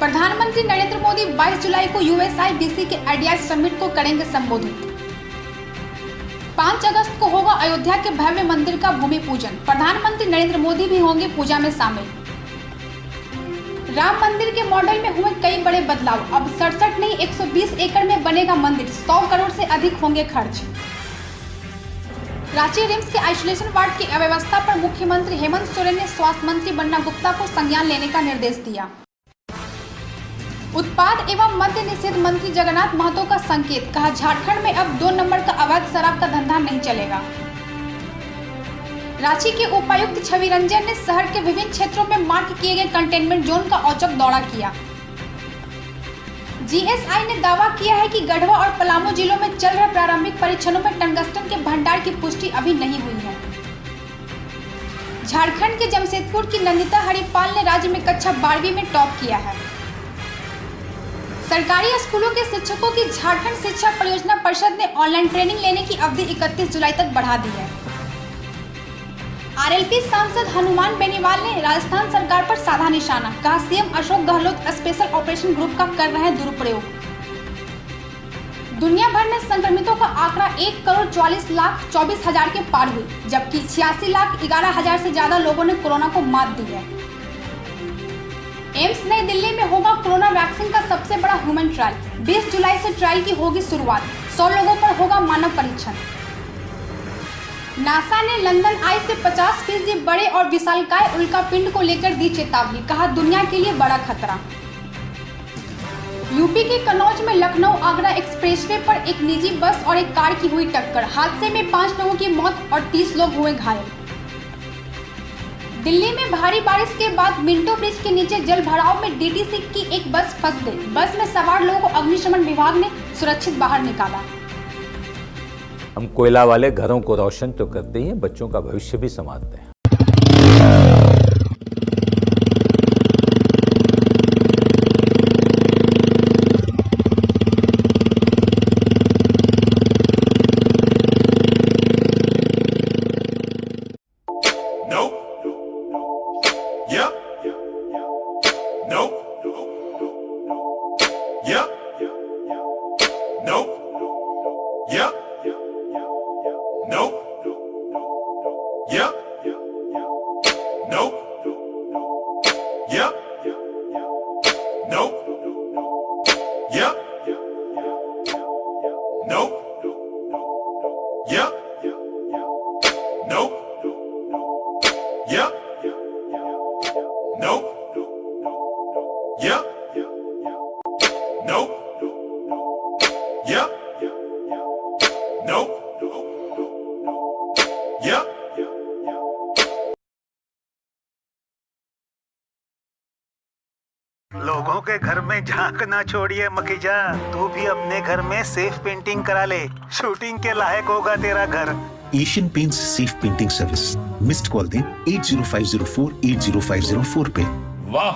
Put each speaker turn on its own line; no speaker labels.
प्रधानमंत्री नरेंद्र मोदी 22 जुलाई को USIBC के आईडीआई समिट को करेंगे संबोधित। 5 अगस्त को होगा अयोध्या के भव्य मंदिर का भूमि पूजन। प्रधानमंत्री नरेंद्र मोदी भी होंगे पूजा में शामिल। राम मंदिर के मॉडल में हुए कई बड़े बदलाव। अब 67 नहीं 120 एकड़ में बनेगा मंदिर। 100 करोड़ से अधिक होंगे खर्च। रांची रिम्स के आइसोलेशन वार्ड की अव्यवस्था पर मुख्यमंत्री हेमंत सोरेन ने स्वास्थ्य मंत्री बन्ना गुप्ता को संज्ञान लेने का निर्देश दिया। उत्पाद एवं मद्य निषेध मंत्री जगन्नाथ महतो का संकेत, कहा झारखंड में अब 2 नंबर का अवैध शराब का धंधा नहीं चलेगा। रांची के उपायुक्त छवि रंजन ने शहर के विभिन्न क्षेत्रों में मार्क किए गए कंटेनमेंट जोन का औचक दौरा किया। GSI ने दावा किया है कि गढ़वा और पलामू जिलों में चल रहे प्रारंभिक परीक्षणों में टंगस्टन के भंडार की पुष्टि अभी नहीं हुई है। झारखंड के जमशेदपुर की नंदिता हरिपाल ने राज्य में कक्षा 12वीं में टॉप किया है। सरकारी स्कूलों के शिक्षकों की झारखंड शिक्षा परियोजना परिषद ने ऑनलाइन ट्रेनिंग लेने की अवधि 31 जुलाई तक बढ़ा दी है। RLP सांसद हनुमान बेनीवाल ने राजस्थान सरकार पर साधा निशाना, कहा CM Ashok Gehlot special operation group का कर रहे हैं दुरुपयोग। दुनिया भर में संक्रमितों का आंकड़ा 1,44,24,000 के पार हुई, जबकि 86,11,000 से ज्यादा लोगों ने कोरोना को मात दी है। एम्स नई दिल्ली में होगा कोरोना वैक्सीन का सबसे बड़ा ह्यूमन ट्रायल। 20 जुलाई से ट्रायल की होगी शुरुआत। 100 लोगों पर होगा मानव परीक्षण। नासा ने लंदन आई से 50% बड़े और विशालकाय उल्कापिंड को लेकर दी चेतावनी, कहा दुनिया के लिए बड़ा खतरा। यूपी के कन्नौज में लखनऊ आगरा एक्सप्रेसवे पर एक निजी बस और एक कार की हुई टक्कर। हादसे में 5 लोगों की मौत और 30 लोग हुए घायल। दिल्ली में भारी बारिश के बाद मिंटो ब्रिज के नीचे जल भराव में DTC की एक बस फंस गई। बस में सवार लोगों को अग्निशमन विभाग ने सुरक्षित बाहर निकाला।
हम कोयला वाले घरों को रोशन तो करते ही हैं, बच्चों का भविष्य भी संवारते हैं।
लोगों के घर में झांक ना छोड़िए मखीजा, तू भी अपने घर में सेफ पेंटिंग करा ले। शूटिंग के लायक होगा तेरा घर।
Asian paints safe painting service. Missed call दें 80504 80504 पे।
वाह,